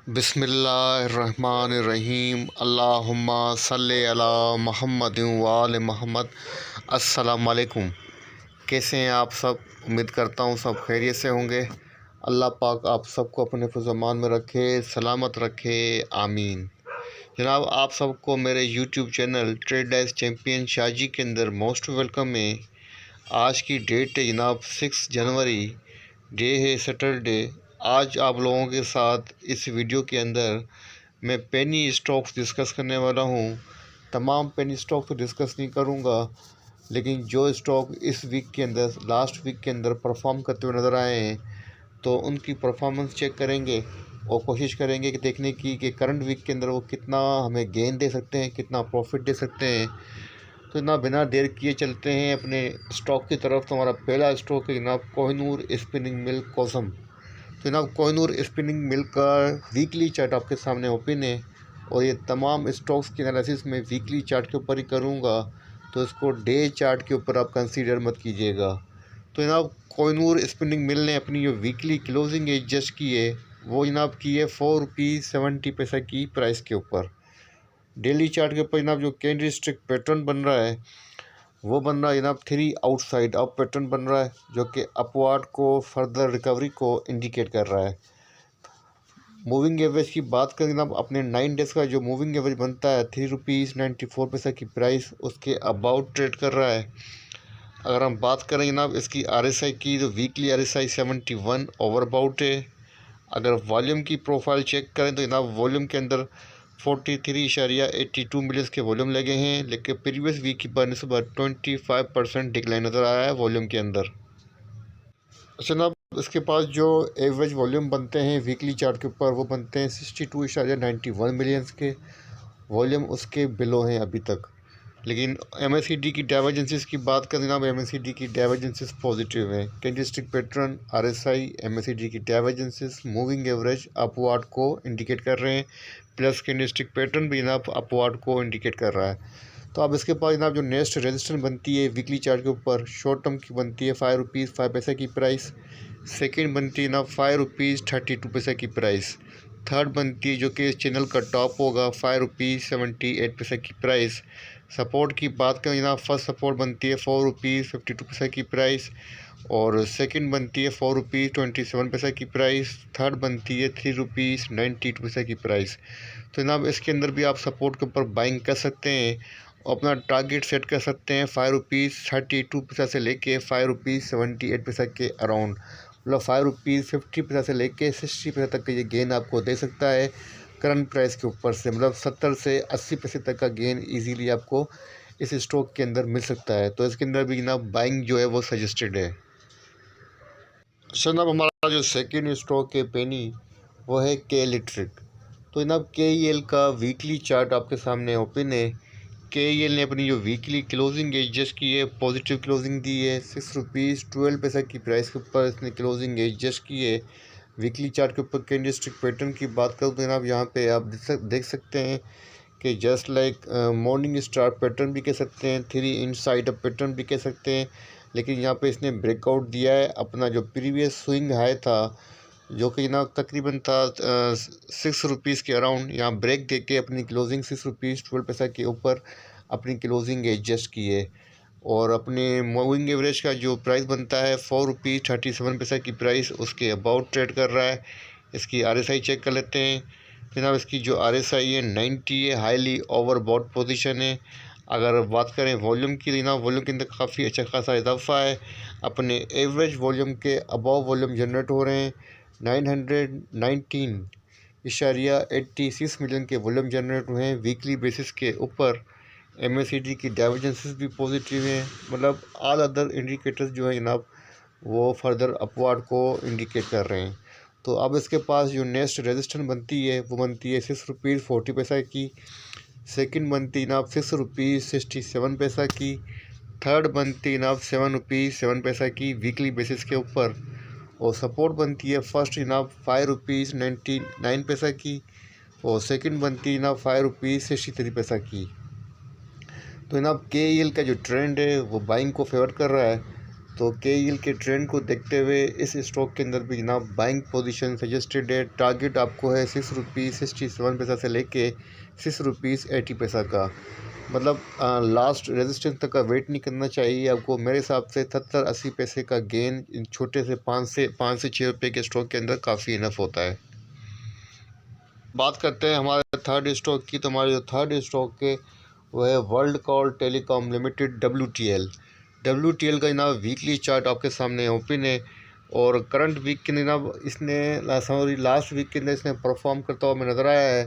बिस्मिल्लाहिर्रहमानिर्रहीम। अल्लाहुम्मा सल्ले अला मुहम्मद व आले मुहम्मद। अस्सलाम वालेकुम। कैसे हैं आप सब? उम्मीद करता हूँ सब खैरियत से होंगे। अल्लाह पाक आप सबको अपने हिफ्ज़-ओ-अमान में रखे, सलामत रखे, आमीन। जनाब, आप सबको मेरे YouTube channel trade desk champion Shaji के अंदर मोस्ट वेलकम है। आज की डेट है जनाब 6 जनवरी, डे है सैटरडे। आज आप लोगों के साथ इस वीडियो के अंदर मैं पेनी स्टॉक्स डिस्कस करने वाला हूं। तमाम पेनी स्टॉक तो डिस्कस नहीं करूंगा, लेकिन जो स्टॉक इस वीक के अंदर लास्ट वीक के अंदर परफॉर्म करते हुए नज़र आए हैं तो उनकी परफॉर्मेंस चेक करेंगे और कोशिश करेंगे कि देखने की कि करंट वीक के अंदर वो कितना हमें गेन दे सकते हैं, कितना प्रॉफिट दे सकते हैं। तो ना बिना देर किए चलते हैं अपने स्टॉक की तरफ। तो हमारा पहला स्टॉक है जनाब कोहिनूर स्पिनिंग मिल कोसम। तो जनाब कोहिनूर स्पिनिंग मिल का वीकली चार्ट आपके सामने ओपन है और ये तमाम स्टॉक्स के एनालिसिस में वीकली चार्ट के ऊपर ही करूँगा, तो इसको डे चार्ट के ऊपर आप कंसीडर मत कीजिएगा। तो जनाब कोहिनूर स्पिनिंग मिल ने अपनी जो वीकली क्लोजिंग एडजस्ट की है वो जनाब की है ₹4.70 की प्राइस के ऊपर। डेली चार्ट के ऊपर जनाब जो कैंडल स्टिक पैटर्न बन रहा है वो बन रहा है जनाब 3 आउटसाइड अप पैटर्न बन रहा है, जो कि अपवार्ड को फर्दर रिकवरी को इंडिकेट कर रहा है। मूविंग एवरेज की बात करें जनाब, अपने 9 डेज़ का जो मूविंग एवरेज बनता है ₹3.94 की प्राइस उसके अबाउट ट्रेड कर रहा है। अगर हम बात करें जनाब इसकी RSI की, तो वीकली RSI 71 ओवर अबाउट है। अगर वॉल्यूम की प्रोफाइल चेक करें तो जनाब वॉल्यूम के अंदर 43.82 मिलियंस के वॉल्यूम लगे हैं, लेकिन प्रीवियस वीक की बनस्बत 25% डिक्लाइन नज़र आया है वॉल्यूम के अंदर। अच्छा जनाब, इसके पास जो एवरेज वॉल्यूम बनते हैं वीकली चार्ट के ऊपर वो बनते हैं 62.91 मिलियंस के। वॉल्यूम उसके बिलो हैं अभी तक। लेकिन MACD की डाइवर्जेंसेस की बात करें जनाब, MACD की डाइवर्जेंसेस पॉजिटिव है। कैंडलस्टिक पैटर्न, RSI, MACD की डाइवर्जेंसेस, मूविंग एवरेज अपवार्ड को इंडिकेट कर रहे हैं, प्लस कैंडलस्टिक पैटर्न भी जनाब अपवार्ड को इंडिकेट कर रहा है। तो अब इसके पास जनाब जो नेक्स्ट रेजिस्टेंस बनती है वीकली चार्ट के ऊपर, शॉर्ट टर्म की बनती है ₹5.05 की प्राइस। सेकंड बनती है जनाब ₹5.32 की प्राइस। थर्ड बनती है जो कि इस चैनल का टॉप होगा ₹5.78 की प्राइस। सपोर्ट की बात करें जनाब, फर्स्ट सपोर्ट बनती है ₹4.52 की प्राइस और सेकंड बनती है ₹4.27 की प्राइस। थर्ड बनती है ₹3.92 की प्राइस। तो जनाब इसके अंदर भी आप सपोर्ट के ऊपर बाइंग कर सकते हैं और अपना टारगेट सेट कर सकते हैं ₹5.32 से लेके ₹5.78 के अराउंड। मतलब ₹5.50 से लेके 60 तक का ये गेन आपको दे सकता है करंट प्राइस के ऊपर से। मतलब 70 से 80% तक का गेन इजीली आपको इस स्टॉक के अंदर मिल सकता है। तो इसके अंदर भी जनाब बाइंग जो है वो सजेस्टेड है। अच्छा जनाब, हमारा जो सेकेंड स्टॉक है पेनी, वो है के इलेक्ट्रिक। तो जनाब KEL का वीकली चार्ट आपके सामने ओपन है। KEL ने अपनी जो वीकली क्लोजिंग एडजस्ट की है, पॉजिटिव क्लोजिंग दी है। ₹6.12 की प्राइस के ऊपर इसने क्लोजिंग एडजस्ट की है। वीकली चार्ट के ऊपर कैंडलस्टिक पैटर्न की बात करूँ तो जनाब यहाँ पे आप देख सकते हैं कि just like morning star pattern भी कह सकते हैं, 3 इनसाइड अप पैटर्न भी कह सकते हैं। लेकिन यहाँ पे इसने ब्रेकआउट दिया है। अपना जो प्रीवियस स्विंग हाई था जो कि जनाब तकरीबन था ₹6 के अराउंड, यहाँ ब्रेक देके अपनी क्लोजिंग ₹6.12 के ऊपर अपनी क्लोजिंग एडजस्ट की है। और अपने मूविंग एवरेज का जो प्राइस बनता है ₹4.37 की प्राइस उसके अबाउट ट्रेड कर रहा है। इसकी RSI चेक कर लेते हैं। जनाब इसकी जो RSI है 90 है, हाईली ओवरबॉट पोजीशन है। अगर बात करें वॉल्यूम की, जनाब वॉल्यूम के अंदर काफ़ी अच्छा खासा इजाफा है। अपने एवरेज वॉल्यूम के अबव वॉल्यूम जनरेट हो रहे हैं। 919.86 मिलियन के वॉल्यूम जनरेट हुए हैं वीकली बेसिस के ऊपर। MACD की डाइवर्जेंसेस भी पॉजिटिव हैं। मतलब ऑल अदर इंडिकेटर्स जो है जनाब वो फर्दर अपवार्ड को इंडिकेट कर रहे हैं। तो अब इसके पास जो नेक्स्ट रेजिस्टेंस बनती है वो बनती है ₹6.40 की। सेकंड बनती है जनाब ₹6.67 की। थर्ड बनती है जनाब ₹7.07 की वीकली बेसिस के ऊपर। और सपोर्ट बनती है फर्स्ट जनाब ₹5.99 की और सेकंड बनती है जनाब ₹5.63 की। तो जनाब KEL का जो ट्रेंड है वो बाइंग को फेवर कर रहा है। तो KEL के ट्रेंड को देखते हुए इस स्टॉक के अंदर भी जनाब बाइंग पोजीशन सजेस्टेड है। टारगेट आपको है ₹6.67 से लेके ₹6.80 का, मतलब लास्ट रेजिस्टेंस तक का वेट नहीं करना चाहिए आपको। मेरे हिसाब से 70-80 पैसे का गेन इन छोटे से 5 से 6 रुपये के स्टॉक के अंदर काफ़ी इनफ होता है। बात करते हैं हमारे थर्ड स्टॉक की। तो हमारे जो थर्ड स्टॉक के वो है world call telecom limited WTL का जनाब वीकली चार्ट आपके सामने ओपन है। और करंट वीक के जनाब इसने लास्ट वीक के अंदर इसने परफॉर्म करता हुआ हमें नज़र आया है।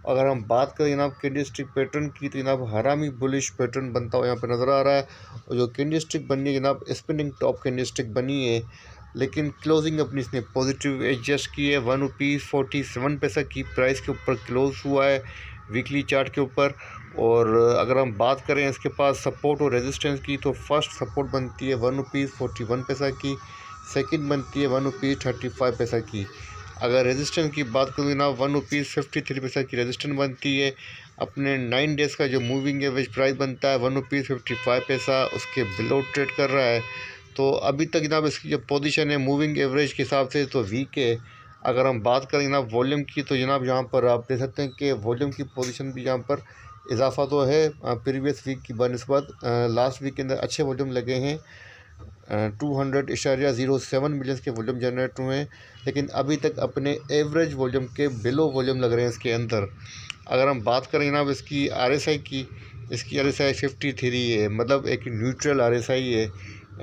अगर हम बात करें जनाब कैंडलस्टिक पैटर्न की तो जनाब हरामी बुलिश पैटर्न बनता हुआ यहाँ पर नज़र आ रहा है। और जो कैंडलस्टिक बनी है जनाब स्पिनिंग टॉप कैंडलस्टिक बनी है, लेकिन क्लोजिंग अपनी इसने पॉजिटिव एडजस्ट की है। ₹1.47 की प्राइस के ऊपर क्लोज हुआ है वीकली चार्ट के ऊपर। और अगर हम बात करें इसके पास सपोर्ट और रेजिस्टेंस की तो फर्स्ट सपोर्ट बनती है ₹1.41 की, सेकंड बनती है ₹1.35 की। अगर रेजिस्टेंस की बात करूँ ना ₹1.53 की रेजिस्टेंस बनती है। अपने 9 डेज़ का जो मूविंग एवरेज प्राइस बनता है ₹1.55, उसके बिलो ट्रेड कर रहा है। तो अभी तक जनाब इसकी जो पोजीशन है मूविंग एवरेज के हिसाब से तो वीक है। अगर हम बात करें जनाब वॉल्यूम की तो जनाब यहाँ पर आप देख सकते हैं कि वॉल्यूम की पोजीशन भी यहाँ पर इजाफा तो है प्रीवियस वीक की बनस्बत। लास्ट वीक के अंदर अच्छे वॉल्यूम लगे हैं, 200.07 मिलियन के वॉल्यूम जनरेट हुए हैं, लेकिन अभी तक अपने एवरेज वॉल्यूम के बिलो वॉल्यूम लग रहे हैं इसके अंदर। अगर हम बात करें जनाब इसकी RSI की, इसकी RSI 53 है, मतलब एक न्यूट्रल RSI है।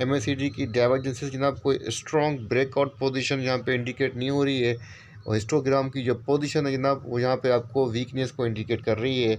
MACD की डाइवर्जेंसेस जनाब कोई स्ट्रॉन्ग ब्रेकआउट पोजीशन यहाँ पे इंडिकेट नहीं हो रही है। और हिस्टोग्राम की जो पोजीशन है जनाब वो यहाँ पे आपको वीकनेस को इंडिकेट कर रही है।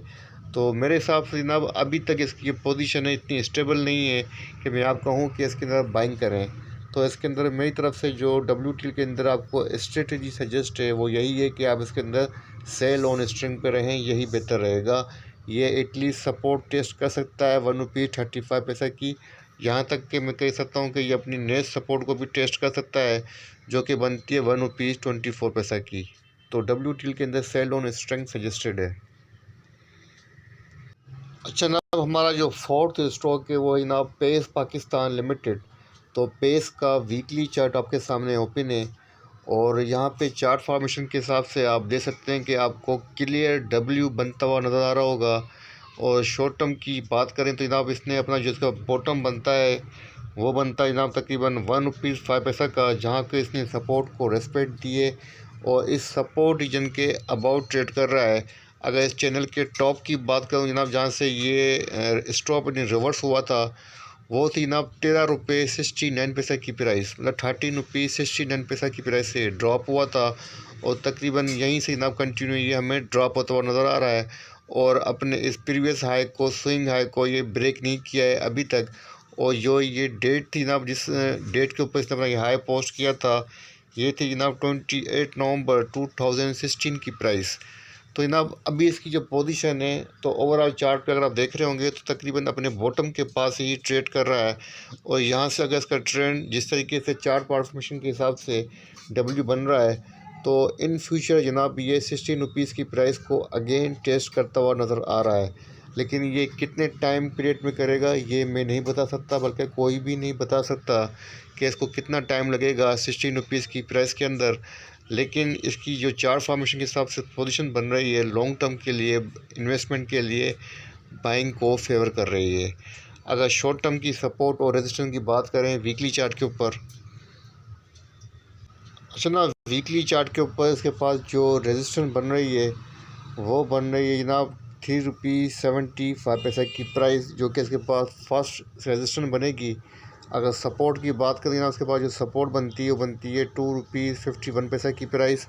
तो मेरे हिसाब से जनाब अभी तक इसकी जो पोजीशन है इतनी स्टेबल नहीं है कि मैं आप कहूँ कि इसके अंदर बाइंग करें। तो इसके अंदर मेरी तरफ से जो WTL के अंदर आपको स्ट्रेटजी सजेस्ट है वो यही है कि आप इसके अंदर सेल ऑन स्ट्रिंग पे रहें, यही बेहतर रहेगा। ये एटलीस्ट सपोर्ट टेस्ट कर सकता है ₹1.35 की, यहाँ तक कि मैं कह सकता हूँ कि ये अपनी नेक्स्ट सपोर्ट को भी टेस्ट कर सकता है जो कि बनती है ₹1.24 की। तो WTL के अंदर सेल ऑन स्ट्रिंग सजेस्टेड है। अच्छा जनाब हमारा जो फोर्थ स्टॉक है वो है जनाब पेस पाकिस्तान लिमिटेड। तो पेस का वीकली चार्ट आपके सामने ओपन है। और यहाँ पे चार्ट फॉर्मेशन के हिसाब से आप देख सकते हैं कि आपको क्लियर W बनता हुआ नज़र आ रहा होगा। और शॉर्ट टर्म की बात करें तो जनाब इसने अपना जो इसका बॉटम बनता है वो बनता है जनाब तकरीबन ₹1.05 का, जहाँ पे इसने सपोर्ट को रेस्पेक्ट दिए और इस सपोर्ट रीजन के अबाउट ट्रेड कर रहा है। अगर इस चैनल के टॉप की बात करूँ जनाब जहाँ से ये स्टॉप रिवर्स हुआ था वो थी जनाब ₹13.69 की प्राइस, मतलब ₹13.69 की प्राइस से ड्रॉप हुआ था। और तकरीबन यहीं से जनाब कंटिन्यू ये हमें ड्रॉप होता हुआ नज़र आ रहा है। और अपने इस प्रीवियस हाई को, स्विंग हाई को ये ब्रेक नहीं किया है अभी तक। और जो ये डेट थी जनाब जिस डेट के ऊपर इसने अपना ये हाई पोस्ट किया था ये थी जनाब 28 नवंबर 2016 की प्राइस। तो जनाब अभी इसकी जो पोजीशन है तो ओवरऑल चार्ट पे अगर आप देख रहे होंगे तो तकरीबन अपने बॉटम के पास ही ट्रेड कर रहा है। और यहाँ से अगर इसका ट्रेंड जिस तरीके से चार्ट फॉर्मेशन के हिसाब से W बन रहा है तो इन फ्यूचर जनाब ये ₹16 की प्राइस को अगेन टेस्ट करता हुआ नज़र आ रहा है। लेकिन ये कितने टाइम पीरियड में करेगा ये मैं नहीं बता सकता, बल्कि कोई भी नहीं बता सकता कि इसको कितना टाइम लगेगा ₹16 की प्राइस के अंदर। लेकिन इसकी जो चार्ट फॉर्मेशन के हिसाब से पोजीशन बन रही है लॉन्ग टर्म के लिए, इन्वेस्टमेंट के लिए बाइंग को फेवर कर रही है। अगर शॉर्ट टर्म की सपोर्ट और रेजिस्टेंस की बात करें वीकली चार्ट के ऊपर, अच्छा ना वीकली चार्ट के ऊपर इसके पास जो रेजिस्टेंस बन रही है वो बन रही है जनाब ₹3.75 की प्राइस, जो कि इसके पास फर्स्ट रेजिस्टेंस बनेगी। अगर सपोर्ट की बात करें ना उसके बाद जो सपोर्ट बनती है वो बनती है ₹2.51 की प्राइस।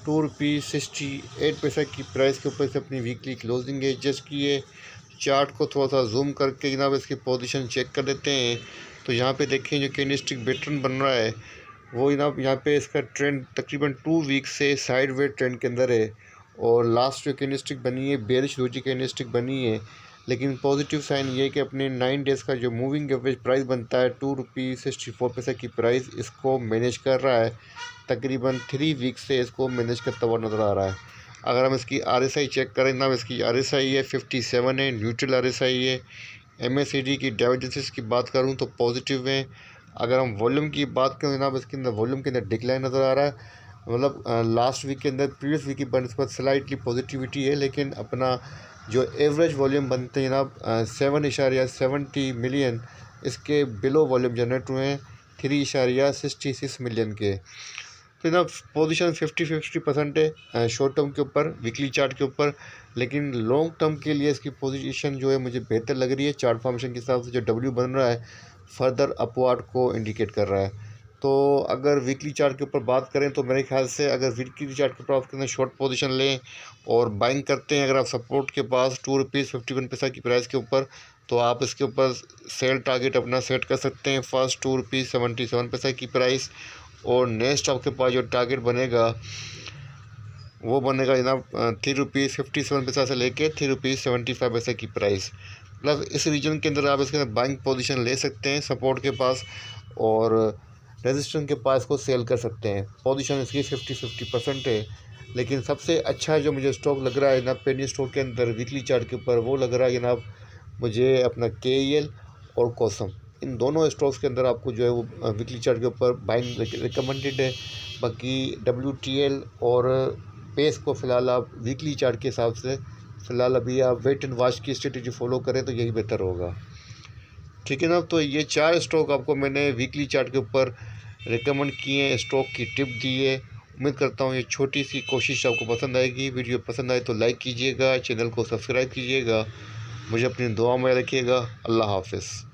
₹2.68 की प्राइस के ऊपर से अपनी वीकली क्लोजिंग एडजस्ट की है। चार्ट को थोड़ा सा जूम करके जनाब इसकी पोजीशन चेक कर लेते हैं। तो यहाँ पे देखें जो कैंडलस्टिक पैटर्न बन रहा है वो जनाब यहाँ पे इसका ट्रेंड तकरीबन 2 वीक से साइडवेज ट्रेंड के अंदर है। और लास्ट जो कैंडलस्टिक बनी है बेरिश डोजी कैंडलस्टिक बनी है। लेकिन पॉजिटिव साइन ये है कि अपने 9 डेज़ का जो मूविंग एवरेज प्राइस बनता है ₹2.64 की प्राइस इसको मैनेज कर रहा है। तकरीबन 3 वीक से इसको मैनेज करता हुआ नज़र आ रहा है। अगर हम इसकी RSI चेक करें ना इसकी RSI है 57 है, न्यूट्रल RSI है। MACD की डाइवर्जेंसेस की बात करूँ तो पॉजिटिव है। अगर हम वॉल्यूम की बात करें जनाब, इसके अंदर वॉल्यूम के अंदर डिक्लाइन नज़र आ रहा है। मतलब लास्ट वीक के अंदर प्रीवियस वीक की बनस्पत स्लाइटली पॉजिटिविटी है, लेकिन अपना जो एवरेज वॉल्यूम बनते हैं जनाब 7.70 मिलियन, इसके बिलो वॉल्यूम जनरेट हुए हैं 3.66 मिलियन के। तो जनाब पोजीशन 50-50% है शॉर्ट टर्म के ऊपर, वीकली चार्ट के ऊपर, लेकिन लॉन्ग टर्म के लिए इसकी पोजीशन जो है मुझे बेहतर लग रही है। चार्ट फॉर्मेशन के हिसाब से जो डब्ल्यू बन रहा है फर्दर अपवार्ड को इंडिकेट कर रहा है। तो अगर वीकली चार्ट के ऊपर बात करें तो मेरे ख्याल से अगर वीकली चार्ट के ऊपर आप कितने शॉर्ट पोजीशन लें और बाइंग करते हैं, अगर आप सपोर्ट के पास ₹2.51 की प्राइस के ऊपर, तो आप इसके ऊपर सेल टारगेट अपना सेट कर सकते हैं फर्स्ट ₹2.77 की प्राइस। और नेक्स्ट आपके पास जो टारगेट बनेगा वो बनेगा जनाब ₹3.57 से लेके ₹3.75 की प्राइस। प्लस इस रीजन के अंदर आप इसके अंदर बाइंग पोजीशन ले सकते हैं सपोर्ट के पास, और रेजिस्टेंस के पास को सेल कर सकते हैं। पोजीशन इसकी 50-50% है। लेकिन सबसे अच्छा जो मुझे स्टॉक लग रहा है जनाब पेनी स्टॉक के अंदर वीकली चार्ट के ऊपर, वो लग रहा है जनाब मुझे अपना KEL और कॉसम। इन दोनों स्टॉक्स के अंदर आपको जो है वो वीकली चार्ट के ऊपर बाइंग रिकमेंडेड है। बाकी WTL और पेस को फ़िलहाल आप वीकली चार्ट के हिसाब से फ़िलहाल अभी आप वेट एंड वॉच की स्ट्रेटेजी फॉलो करें तो यही बेहतर होगा। ठीक है ना। तो ये 4 स्टॉक आपको मैंने वीकली चार्ट के ऊपर रिकमेंड किए हैं, स्टॉक की टिप दी है। उम्मीद करता हूँ ये छोटी सी कोशिश आपको पसंद आएगी। वीडियो पसंद आए तो लाइक कीजिएगा, चैनल को सब्सक्राइब कीजिएगा, मुझे अपनी दुआ में रखिएगा। अल्लाह हाफ़िज़।